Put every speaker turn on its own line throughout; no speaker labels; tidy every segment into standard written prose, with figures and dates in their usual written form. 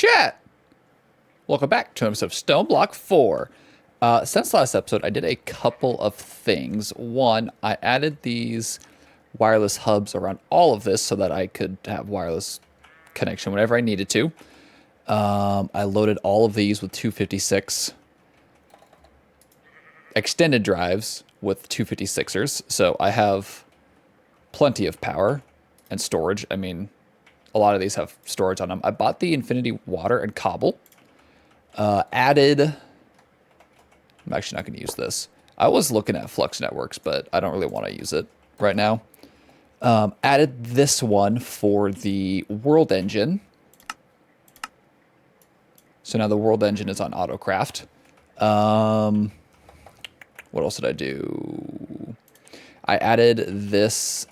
Chat! Welcome back to episode of Stoneblock 4. Since last episode, I did a couple of things. One, I added these wireless hubs around all of this so that I could have wireless connection whenever I needed to. I loaded all of these with 256 extended drives with 256ers, so I have plenty of power and storage. I mean, a lot of these have storage on them. I bought the Infinity Water and Cobble. Added... I'm actually not going to use this. I was looking at Flux Networks, but I don't really want to use it right now. Added this one for the World Engine. So now the World Engine is on Autocraft. What else did I do? I added this...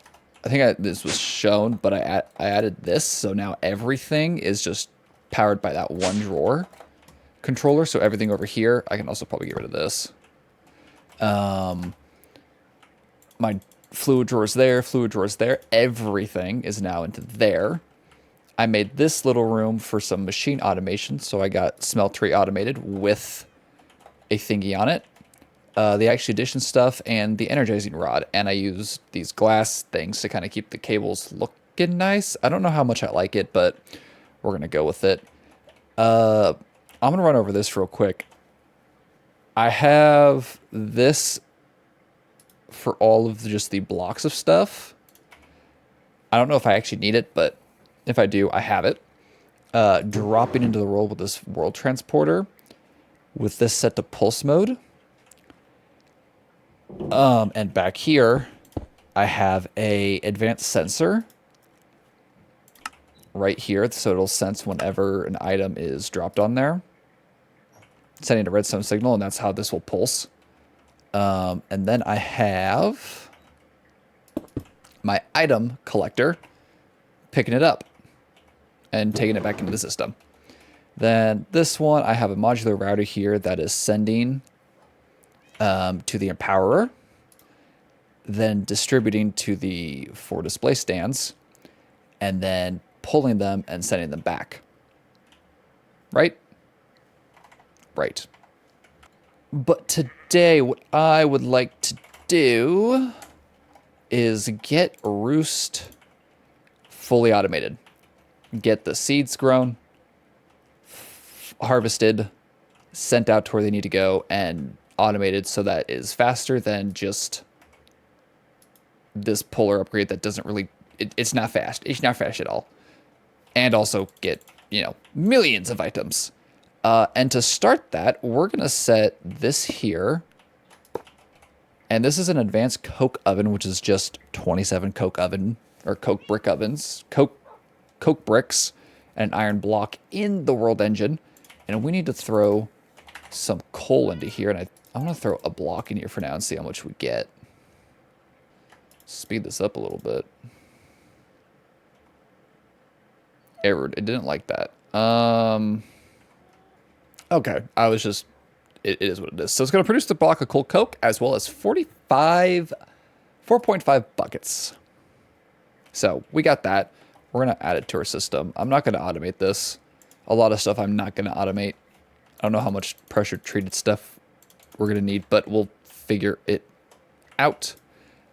I think this was shown, but I added this, so now everything is just powered by that one drawer controller. So everything over here, I can also probably get rid of this. My fluid drawers there, everything is now into there. I made this little room for some machine automation, so I got smeltery automated with a thingy on it. The Action Edition stuff and the energizing rod, and I used these glass things to kind of keep the cables looking nice. I don't know how much I like it, but we're gonna go with it. I'm gonna run over this real quick. I have this for all of just the blocks of stuff. I don't know if I actually need it, but if I do, I have it. Dropping into the world with this world transporter with this set to pulse mode. And back here, I have a advanced sensor right here, so it'll sense whenever an item is dropped on there, sending a redstone signal, and that's how this will pulse. And then I have my item collector picking it up and taking it back into the system. Then this one, I have a modular router here that is sending to the Empowerer, then distributing to the 4 display stands, and then pulling them and sending them back. Right? Right. But today, what I would like to do is get Roost fully automated. Get the seeds grown, harvested, sent out to where they need to go, and automated so that is faster than just this puller upgrade that doesn't really... It's not fast. It's not fast at all. And also get, you know, millions of items. And to start that, we're going to set this here. And this is an advanced coke oven, which is just 27 coke oven, or coke brick ovens. Coke bricks and an iron block in the world engine. And we need to throw some coal into here. And I'm going to throw a block in here for now and see how much we get. Speed this up a little bit. Errored. It didn't like that. Okay. I was just... It is what it is. So it's going to produce the block of cold coke as well as 4.5 buckets. So we got that. We're going to add it to our system. I'm not going to automate this. A lot of stuff I'm not going to automate. I don't know how much pressure treated stuff we're going to need, but we'll figure it out.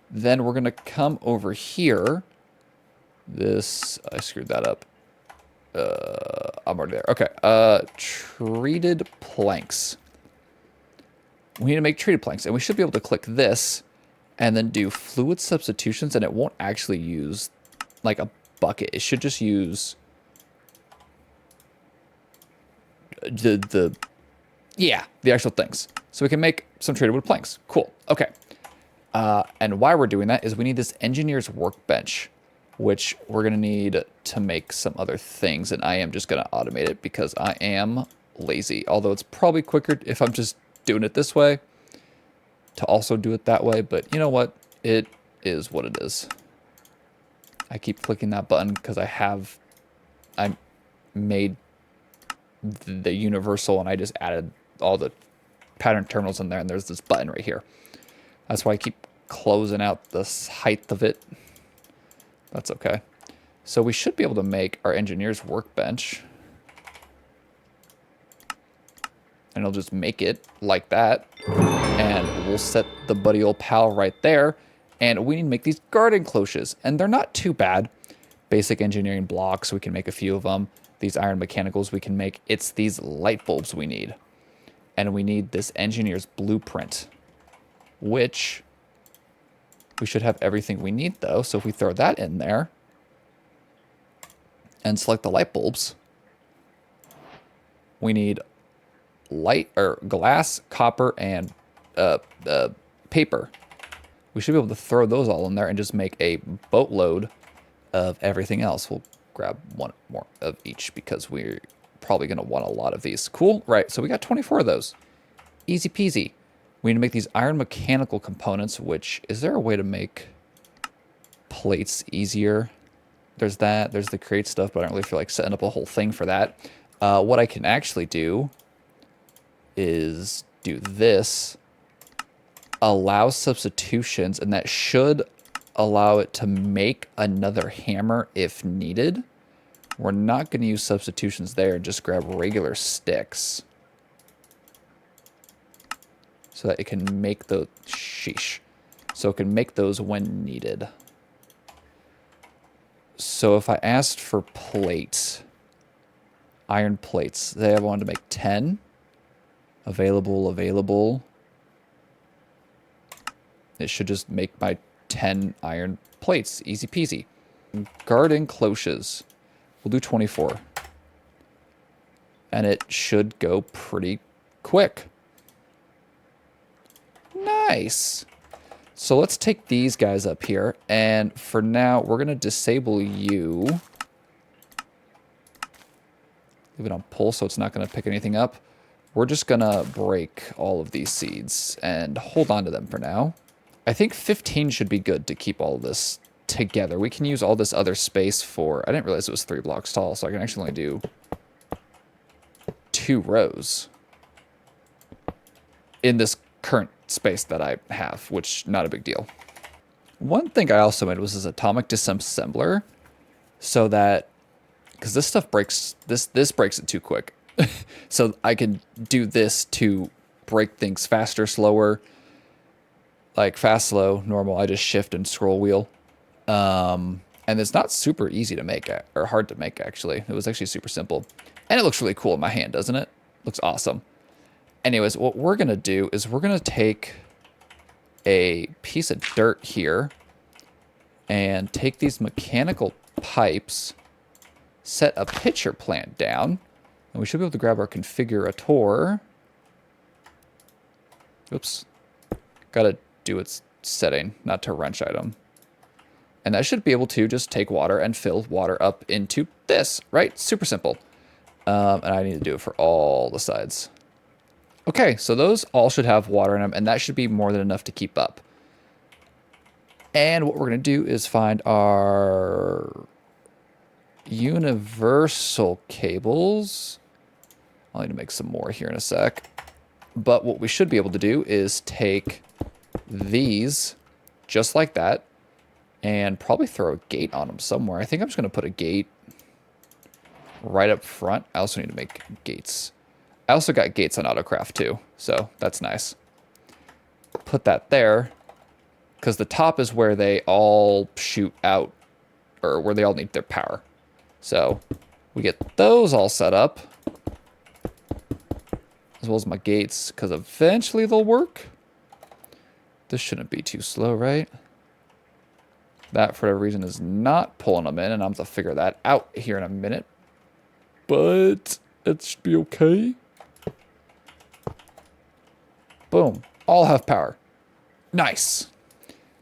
Then we're going to come over here. This, I screwed that up. I'm already there. Okay. Treated planks. We need to make treated planks, and we should be able to click this and then do fluid substitutions, and it won't actually use like a bucket. It should just use the actual things. So we can make some treated wood planks. Cool. Okay. And why we're doing that is we need this engineer's workbench, which we're going to need to make some other things. And I am just going to automate it because I am lazy. Although it's probably quicker if I'm just doing it this way to also do it that way. But you know what? It is what it is. I keep clicking that button because I made the universal and I just added all the pattern terminals in there, and there's this button right here. That's why I keep closing out the height of it. That's okay. So we should be able to make our engineer's workbench And it'll just make it like that. And we'll set the buddy old pal right there. And we need to make these garden cloches. And they're not too bad. Basic engineering blocks, we can make a few of them. These iron mechanicals we can make. It's these light bulbs we need. And we need this engineer's blueprint. Which we should have everything we need though. So if we throw that in there and select the light bulbs, we need light or glass, copper, and paper. We should be able to throw those all in there and just make a boatload of everything else. We'll grab one more of each because we're probably going to want a lot of these. Cool. Right. So we got 24 of those. Easy peasy. We need to make these iron mechanical components, which, is there a way to make plates easier? There's that. There's the create stuff, but I don't really feel like setting up a whole thing for that. What I can actually do is do this. Allow substitutions, and that should allow it to make another hammer if needed. We're not going to use substitutions there and just grab regular sticks. So that it can make the So it can make those when needed. So if I asked for plates, iron plates, they I wanted to make 10. Available. It should just make my 10 iron plates. Easy peasy. Garden cloches. We'll do 24. And it should go pretty quick. Nice. So let's take these guys up here. And for now, we're going to disable you. Leave it on pull so it's not going to pick anything up. We're just going to break all of these seeds and hold on to them for now. I think 15 should be good to keep all this together. We can use all this other space for... I didn't realize it was 3 blocks tall, so I can actually only do 2 rows in this current space that I have, which not a big deal. One thing I also made was this atomic disassembler, so that... because this stuff breaks... This breaks it too quick. So I can do this to break things faster, slower... like fast, slow, normal. I just shift and scroll wheel. And it's not super easy to make, or hard to make, actually. It was actually super simple. And it looks really cool in my hand, doesn't it? Looks awesome. Anyways, what we're going to do is we're going to take a piece of dirt here and take these mechanical pipes, set a pitcher plant down, and we should be able to grab our configurator. Oops. Got to do its setting, not to wrench item. And that should be able to just take water and fill water up into this, right? Super simple. And I need to do it for all the sides. Okay, so those all should have water in them, and that should be more than enough to keep up. And what we're going to do is find our universal cables. I'll need to make some more here in a sec. But what we should be able to do is take these just like that and probably throw a gate on them somewhere. I think I'm just going to put a gate right up front. I also need to make gates. I also got gates on Autocraft too, so that's nice. Put that there because the top is where they all shoot out, or where they all need their power. So we get those all set up, as well as my gates, because eventually they'll work. This shouldn't be too slow, right? That, for whatever reason, is not pulling them in, and I'm going to figure that out here in a minute. But it should be okay. Boom. All have power. Nice.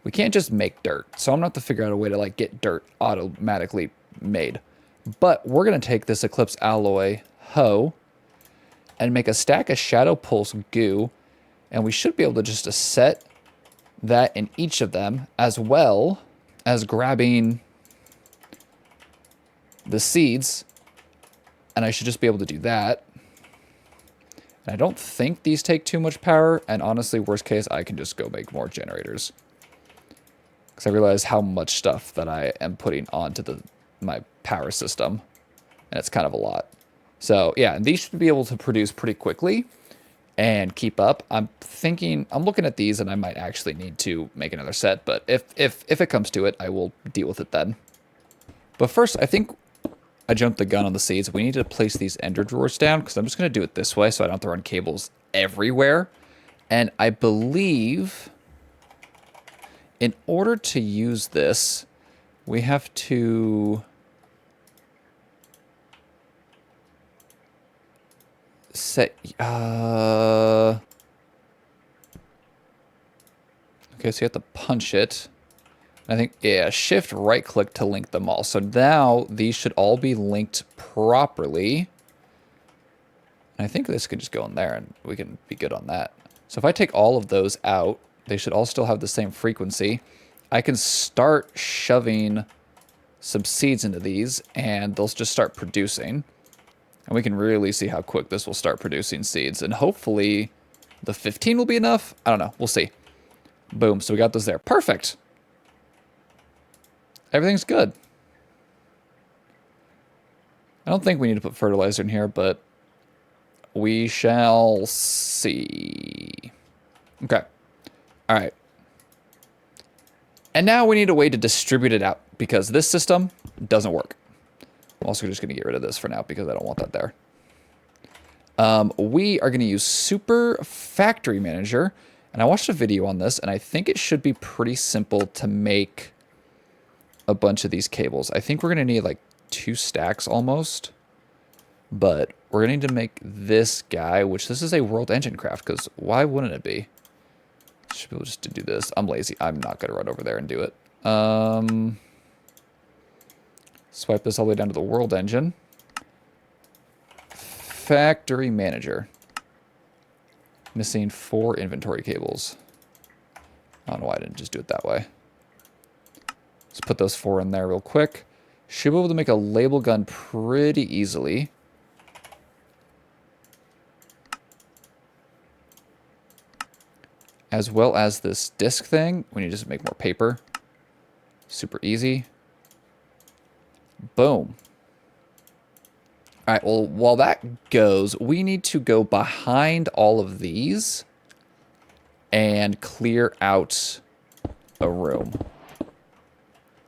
We can't just make dirt, so I'm going to have to figure out a way to, like, get dirt automatically made. But we're going to take this Eclipse Alloy hoe and make a stack of Shadow Pulse goo, and we should be able to just set that in each of them, as well as grabbing the seeds, and I should just be able to do that. And I don't think these take too much power, and honestly, worst case, I can just go make more generators. Because I realize how much stuff that I am putting onto my power system, and it's kind of a lot. So yeah, and these should be able to produce pretty quickly. and keep up. I'm looking at these and I might actually need to make another set, but if it comes to it, I will deal with it then. But first, I think I jumped the gun on the seeds. We need to place these ender drawers down because I'm just going to do it this way so I don't have to run cables everywhere. And I believe in order to use this, we have to set... okay, so you have to punch it. I think, yeah, shift right click to link them all. So now these should all be linked properly. And I think this could just go in there and we can be good on that. So if I take all of those out, they should all still have the same frequency. I can start shoving some seeds into these and they'll just start producing. And we can really see how quick this will start producing seeds. And hopefully the 15 will be enough. I don't know. We'll see. Boom. So we got those there. Perfect. Everything's good. I don't think we need to put fertilizer in here, but we shall see. Okay. All right. And now we need a way to distribute it out because this system doesn't work. I'm also just going to get rid of this for now because I don't want that there. We are going to use Super Factory Manager. And I watched a video on this, and I think it should be pretty simple to make a bunch of these cables. I think we're going to need like 2 stacks almost. But we're going to need to make this guy, which this is a world engine craft, because why wouldn't it be? Should be able just to do this. I'm lazy. I'm not going to run over there and do it. Swipe this all the way down to the world engine. Factory Manager. Missing 4 inventory cables. I don't know why I didn't just do it that way. Let's put those 4 in there real quick. Should be able to make a label gun pretty easily. As well as this disc thing. We need to just make more paper. Super easy. Boom. All right, well, while that goes, we need to go behind all of these and clear out a room.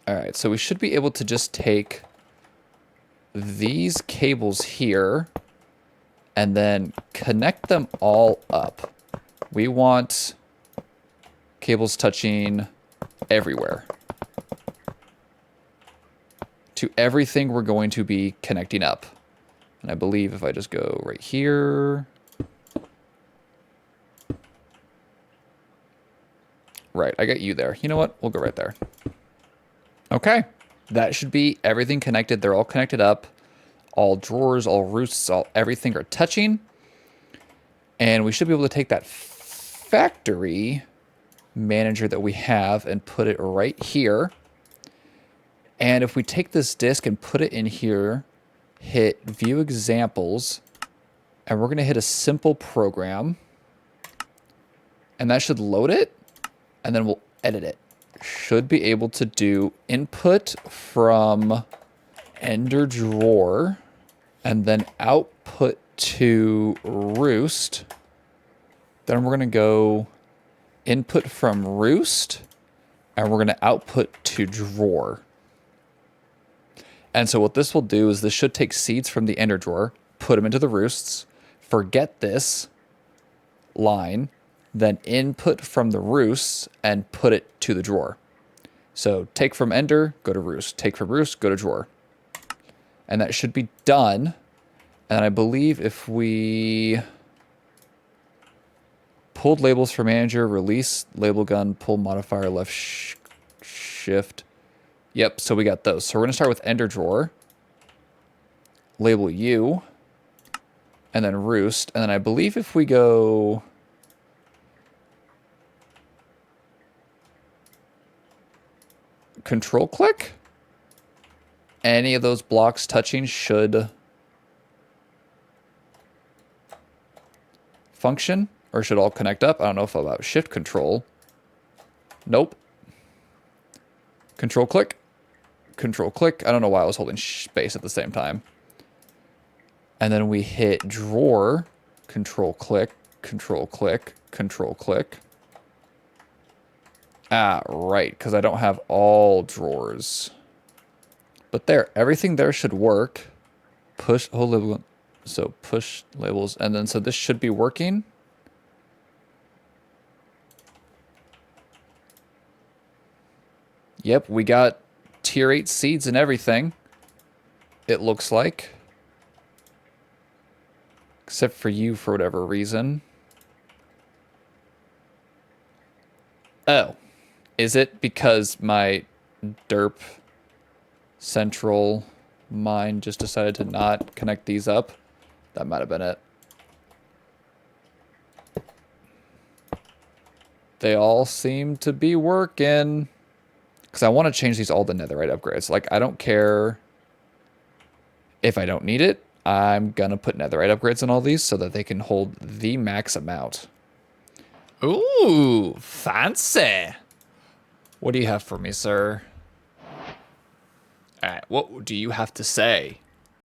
All right, so we should be able to just take these cables here and then connect them all up. We want cables touching everywhere. To everything we're going to be connecting up. And I believe if I just go right here. Right, I got you there. You know what? We'll go right there. Okay. That should be everything connected. They're all connected up. All drawers, all roosts, everything are touching. And we should be able to take that factory manager that we have and put it right here. And if we take this disk and put it in here, hit view examples, and we're going to hit a simple program. And that should load it, and then we'll edit it. Should be able to do input from ender drawer, and then output to roost. Then we're going to go input from roost, and we're going to output to drawer. And so what this will do is this should take seeds from the ender drawer, put them into the roosts, forget this line, then input from the roosts and put it to the drawer. So take from ender, go to roost. Take from roost, go to drawer. And that should be done. And I believe if we pulled labels for manager, release label gun, pull modifier, left shift. Yep, so we got those. So we're going to start with ender drawer, label U, and then roost. And then I believe if we go control click, any of those blocks touching should function, or should all connect up. I don't know if about shift control. Nope. Control click. Control click. I don't know why I was holding space at the same time. And then we hit drawer, control click, Control click, control click. Ah, right, because I don't have all drawers. But there, everything there should work. Push, oh, label, so push labels, and then so this should be working. Yep, we got tier 8 seeds and everything. It looks like. Except for you for whatever reason. Oh. Is it because my derp central mine just decided to not connect these up? That might have been it. They all seem to be working. Because I want to change these all to netherite upgrades. Like, I don't care if I don't need it. I'm going to put netherite upgrades on all these so that they can hold the max amount. Ooh, fancy. What do you have for me, sir? All right, what do you have to say?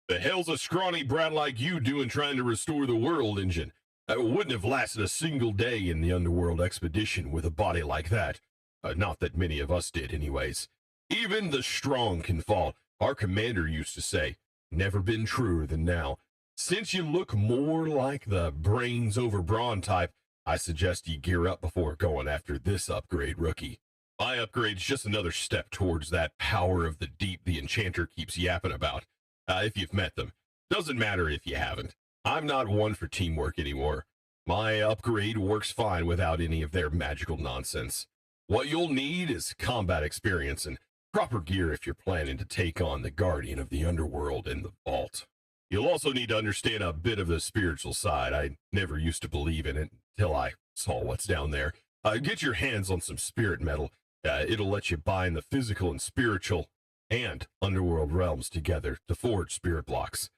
The hell's a scrawny brat like you doing trying to restore the world, engine? I wouldn't have lasted a single day in the underworld expedition with a body like that. Not that many of us did, anyways. Even the strong can fall, our commander used to say. Never been truer than now. Since you look more like the brains over brawn type, I suggest you gear up before going after this upgrade, rookie. My upgrade's just another step towards that power of the deep the enchanter keeps yapping about. If you've met them. Doesn't matter if you haven't. I'm not one for teamwork anymore. My upgrade works fine without any of their magical nonsense. What you'll need is combat experience and proper gear if you're planning to take on the guardian of the underworld and the vault. You'll also need to understand a bit of the spiritual side. I never used to believe in it until I saw what's down there. Get your hands on some spirit metal. It'll let you bind the physical and spiritual and underworld realms together to forge spirit blocks.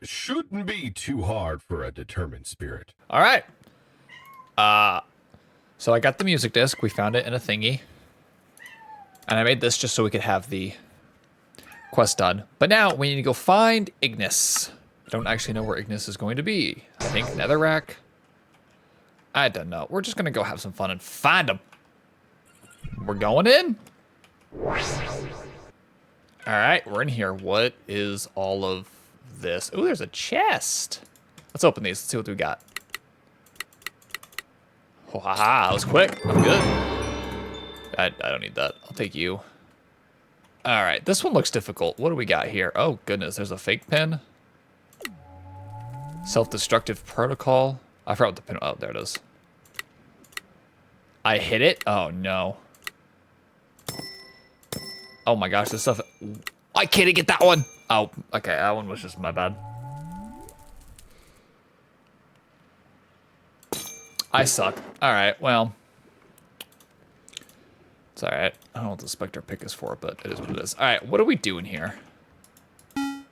Shouldn't be too hard for a determined spirit.
All right. So I got the music disc. We found it in a thingy. And I made this just so we could have the quest done. But now we need to go find Ignis. I don't actually know where Ignis is going to be. I think Netherrack. I don't know. We're just going to go have some fun and find him. We're going in. All right, we're in here. What is all of this? Oh, there's a chest. Let's open these. Let's see what we got. Oh, haha, that was quick. I'm good. I don't need that. I'll take you. All right, this one looks difficult. What do we got here? Oh, goodness, there's a fake pin. Self-destructive protocol. I forgot what the pin... Oh, there it is. I hit it? Oh, no. Oh, my gosh, this stuff... I can't get that one! Oh, okay, that one was just my bad. I suck. All right, well... It's all right. I don't know what the Spectre pick is for, but it is what it is. All right, what are we doing here? Got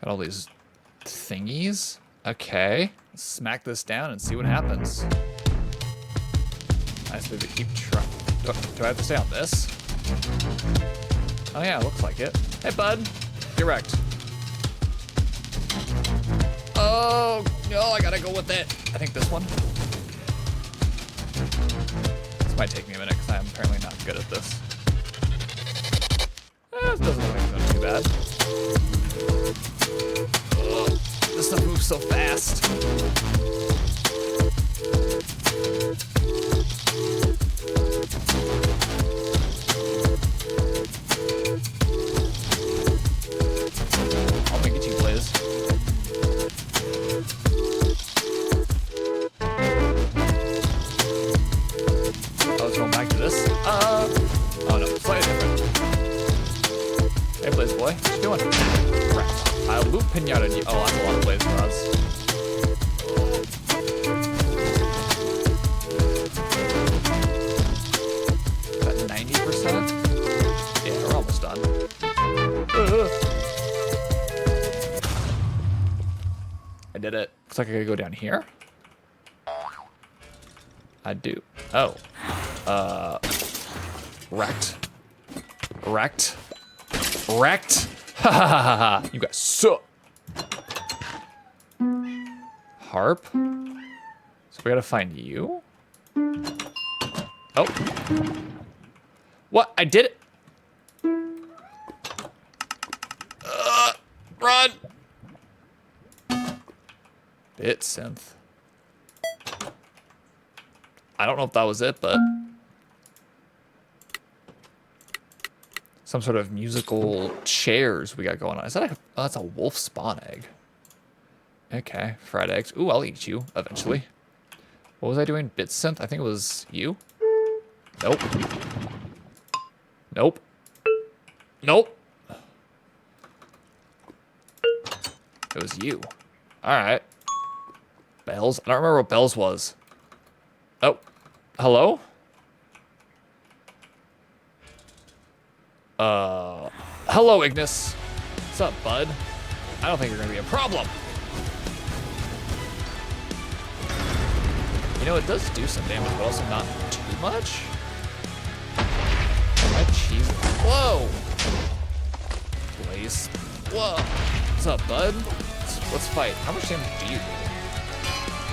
all these thingies. Okay. Let's smack this down and see what happens. I suppose to keep trying. Do I have to stay on this? Oh yeah, looks like it. Hey bud. Get wrecked. Oh no, I gotta go with it. I think this one. This might take me a minute because I'm apparently not good at this. This doesn't look like it's gonna be too bad. Ugh, this stuff moves so fast. I'll make it to you, Blaze. Oh, it's going back to this? Oh no, slightly different. Hey, Blaze boy, what you doing? Crap. I loop pinata you. Oh, that's a lot of Blaze rods. Got 90%? Yeah, we're almost done. I did it. Looks like I gotta go down here. I do. Oh. Wrecked. Wrecked. Wrecked. Ha ha ha ha ha. You guys suck. harp. So we gotta find you. Oh. What? I did it. Run. Bit synth. I don't know if that was it, but some sort of musical chairs we got going on. Is that a, oh, that's a wolf spawn egg. Okay, fried eggs. Ooh, I'll eat you eventually. What was I doing? Bit synth? I think it was you. Nope. Nope. Nope. It was you. Alright. Bells? I don't remember what bells was. Oh. Hello? Hello, Ignis. What's up, bud? I don't think you're gonna be a problem. You know, it does do some damage, but also not too much. My cheese. Whoa! Blaze. Whoa. What's up, bud? Let's fight. How much damage do you do?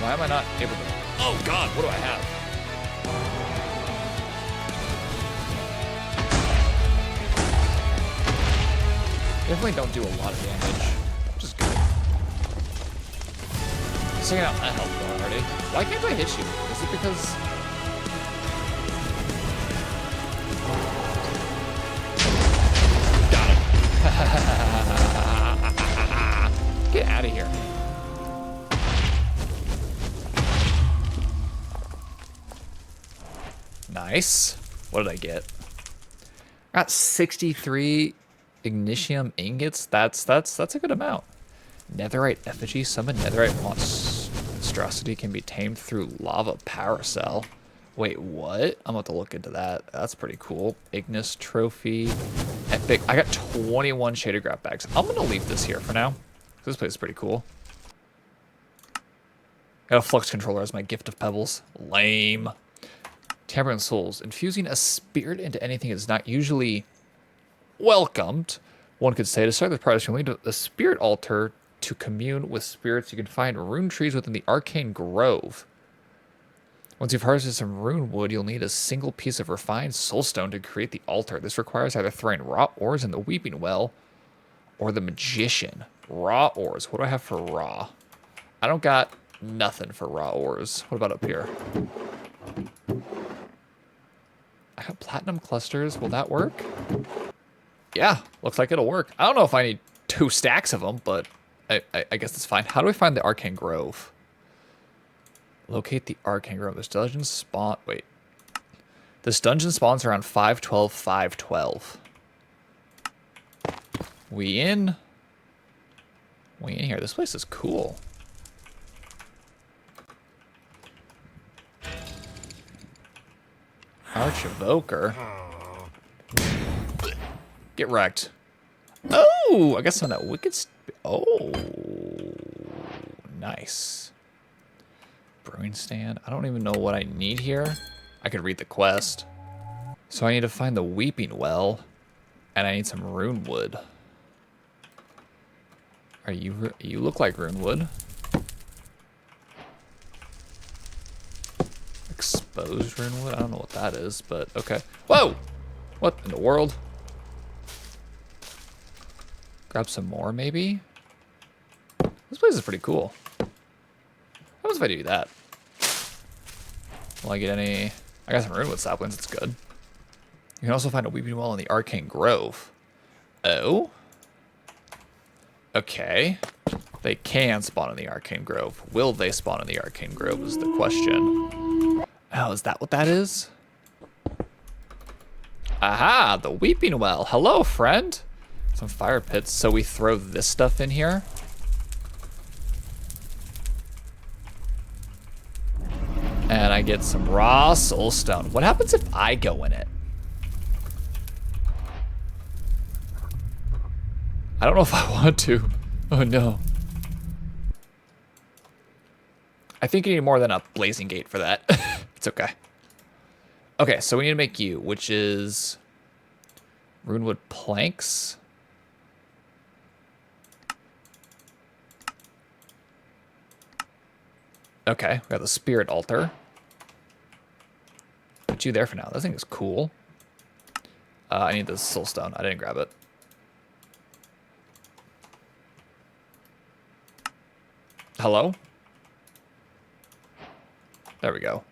Why am I not able to? Oh god, what do I have? Definitely don't do a lot of damage. Which is good. Checking out that health bar already. Why can't I hit you? Is it because... Got him. Get out of here. Nice. What did I get? I got 63 Ignitium ingots. That's a good amount. Netherite effigy. Summon netherite monstrosity can be tamed through lava paracel. Wait, what? I'm about to look into that. That's pretty cool. Ignis trophy. Epic. I got 21 shaded grab bags. I'm gonna leave this here for now. This place is pretty cool. Got a flux controller as my gift of pebbles. Lame. Tampering souls. Infusing a spirit into anything is not usually welcomed. One could say to start the process, you lead to the spirit altar to commune with spirits. You can find rune trees within the arcane grove. Once you've harvested some rune wood, you'll need a single piece of refined soulstone to create the altar. This requires either throwing raw ores in the weeping well or the magician. Raw ores. What do I have for raw? I don't got nothing for raw ores. What about up here? I got platinum clusters. Will that work? Yeah, looks like it'll work. I don't know if I need 2 stacks of them, but I guess it's fine. How do we find the arcane grove? Locate the arcane grove. This dungeon spawn. Wait. This dungeon spawns around 512, 512. We in? We in here. This place is cool. Arch Evoker. Get wrecked. Oh, I guess some of that wicked. Oh, nice. Brewing stand. I don't even know what I need here. I could read the quest. So I need to find the weeping well, and I need some rune wood. Are you? You look like rune wood. Exposed rune wood. I don't know what that is, but okay. Whoa! What in the world? Grab some more, maybe? This place is pretty cool. What happens if I do that? Will I get any... I got some runewood saplings, that's good. You can also find a weeping well in the arcane grove. Oh? Okay. They can spawn in the arcane grove. Will they spawn in the arcane grove is the question. Oh, is that what that is? Aha, the weeping well. Hello, friend. Some fire pits, so we throw this stuff in here. And I get some raw soulstone. What happens if I go in it? I don't know if I want to. Oh no. I think you need more than a blazing gate for that. It's okay. Okay, so we need to make you, which is runewood planks. Okay, we got the spirit altar. Put you there for now. That thing is cool. I need the soul stone. I didn't grab it. Hello? There we go.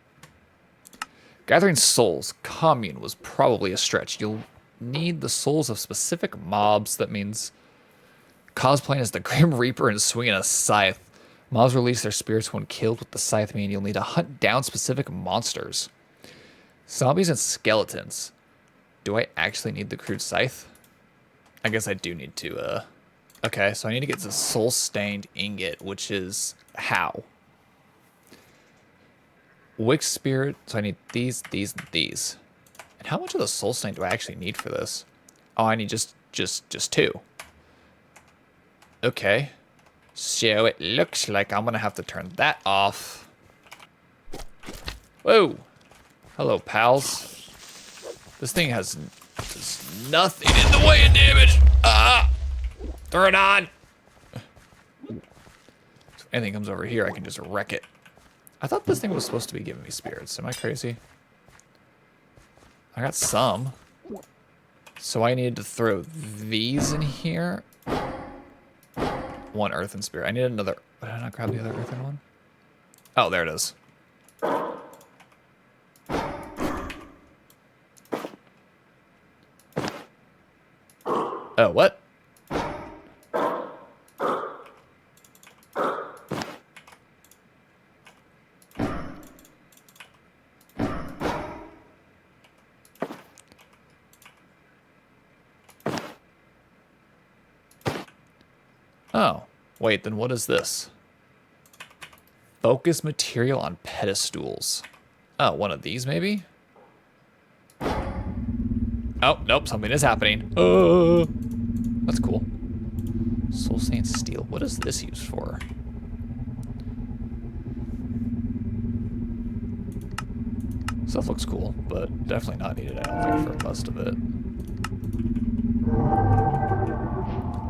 Gathering souls. Commune was probably a stretch. You'll need the souls of specific mobs. That means cosplaying as the Grim Reaper and swinging a scythe. Mobs release their spirits when killed with the scythe, meaning you'll need to hunt down specific monsters. Zombies and skeletons. Do I actually need the crude scythe? I guess I do need to, Okay, so I need to get the soul-stained ingot, which is how? Wick spirit, so I need these, and these. And how much of the soul-stained do I actually need for this? Oh, I need just 2. Okay. So it looks like I'm gonna have to turn that off. Whoa. Hello, pals. This thing has nothing in the way of damage. Ah! Turn it on. If anything comes over here, I can just wreck it. I thought this thing was supposed to be giving me spirits. Am I crazy? I got some. So I needed to throw these in here. 1 earthen spirit. I need another. Did I not grab the other earthen one? Oh, there it is. Oh, what? Oh, wait, then what is this? Focus material on pedestals. Oh, one of these maybe? Oh, nope, something is happening. Oh, that's cool. Soul Saint Steel. What is this used for? Stuff looks cool, but definitely not needed, I don't think, for most of it.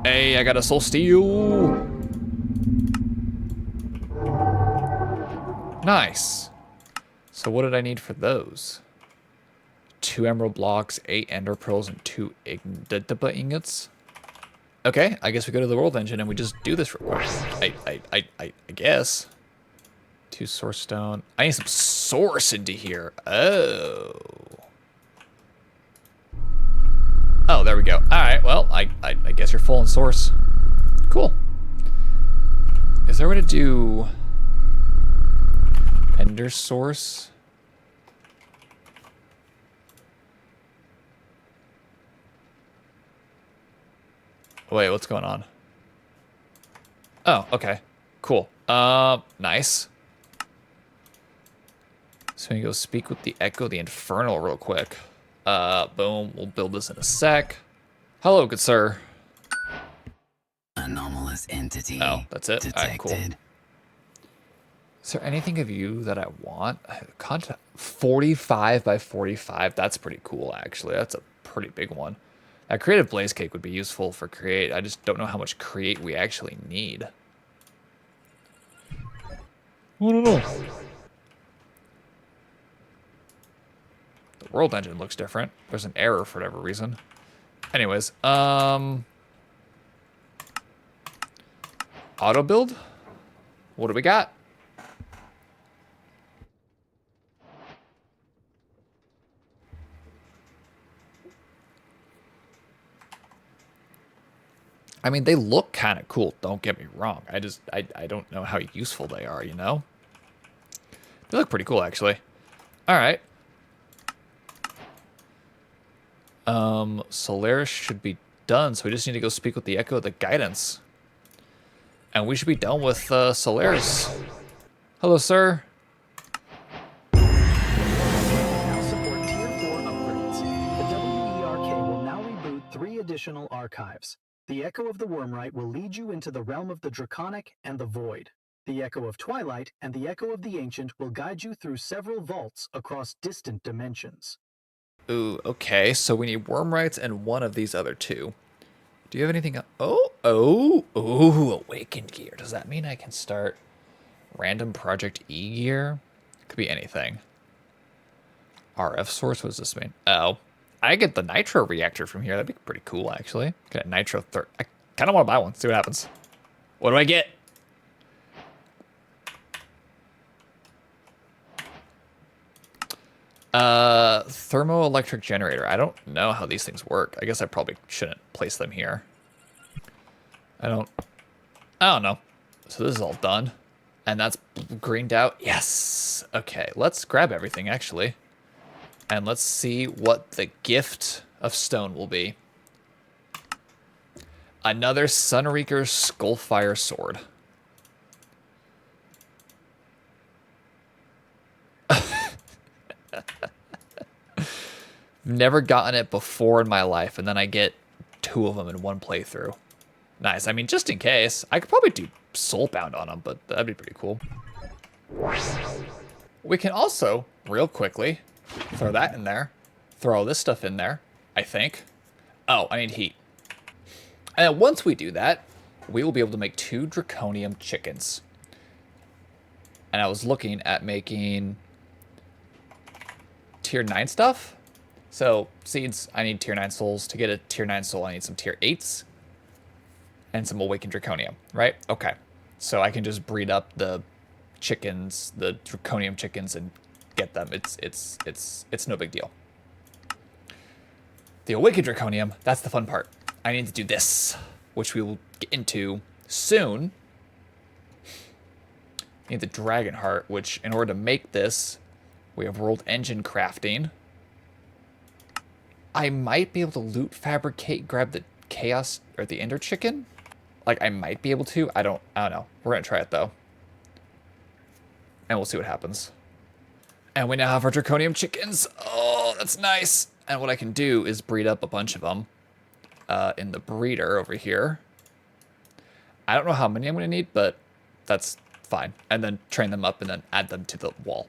Hey, I got a soul steel. Nice. So what did I need for those? 2 emerald blocks, 8 ender pearls, and 2 ignitaba ingots. Okay, I guess we go to the world engine and we just do this real quick. I guess. 2 source stone. I need some source into here. Oh. Oh, there we go. All right, well, I guess you're full on source. Cool. Is there a way to do ender source? Wait, what's going on? Oh, okay. Cool. Nice. So we go speak with the Echo the Infernal real quick. Boom. We'll build this in a sec. Hello, good sir.
Anomalous entity.
Oh, that's it?
Detected.
All right, cool. Is there anything of you that I want? Content 45 by 45. That's pretty cool, actually. That's a pretty big one. That creative blaze cake would be useful for create. I just don't know how much create we actually need. I don't know. The world engine looks different. There's an error for whatever reason. Anyways, auto build? What do we got? I mean, they look kind of cool, don't get me wrong. I don't know how useful they are, you know? They look pretty cool, actually. All right. Solaris should be done, so we just need to go speak with the Echo of the Guidance. And we should be done with Solaris. Hello, sir.
Now support Tier 4 upgrades. The WERK will now reboot 3 additional archives. The Echo of the Wormrite will lead you into the realm of the Draconic and the Void. The Echo of Twilight and the Echo of the Ancient will guide you through several vaults across distant dimensions.
Ooh, okay, so we need Wormrites and one of these other 2. Do you have anything? Ooh, Awakened Gear. Does that mean I can start Random Project E gear? Could be anything. RF source, what does this mean? Oh, I get the nitro reactor from here. That'd be pretty cool, actually. Get a nitro I kind of want to buy one. See what happens. What do I get? Thermoelectric generator. I don't know how these things work. I guess I probably shouldn't place them here. I don't know. So this is all done. And that's greened out. Yes. Okay, let's grab everything, actually. And let's see what the gift of stone will be. Another Sunreaker Skullfire Sword. Never gotten it before in my life, and then I get 2 of them in one playthrough. Nice. I mean, just in case. I could probably do Soulbound on them, but that'd be pretty cool. We can also, real quickly, throw that in there. Throw all this stuff in there, I think. Oh, I need heat. And then once we do that, we will be able to make 2 draconium chickens. And I was looking at making tier 9 stuff. So, seeds, I need tier 9 souls. To get a tier 9 soul, I need some tier 8s. And some awakened draconium, right? Okay. So I can just breed up the chickens, the draconium chickens, and get them. It's no big deal. The awakened draconium, that's the fun part. I need to do this, which we will get into soon. I need the dragon heart, which in order to make this, we have world engine crafting. I might be able to loot, fabricate, grab the chaos or the ender chicken. Like, I might be able to. I don't know. We're gonna try it though, and we'll see what happens. And we now have our draconium chickens. Oh, that's nice. And what I can do is breed up a bunch of them in the breeder over here. I don't know how many I'm gonna need, but that's fine. And then train them up and then add them to the wall.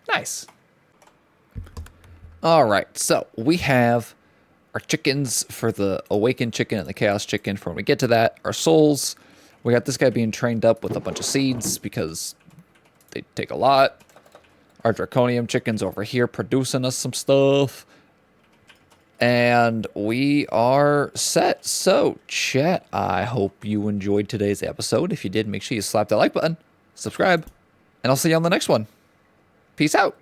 Nice. All right, so we have our chickens for the awakened chicken and the chaos chicken for when we get to that. Our souls, we got this guy being trained up with a bunch of seeds because they take a lot. Our draconium chickens over here producing us some stuff. And we are set. So, chat, I hope you enjoyed today's episode. If you did, make sure you slap that like button, subscribe, and I'll see you on the next one. Peace out.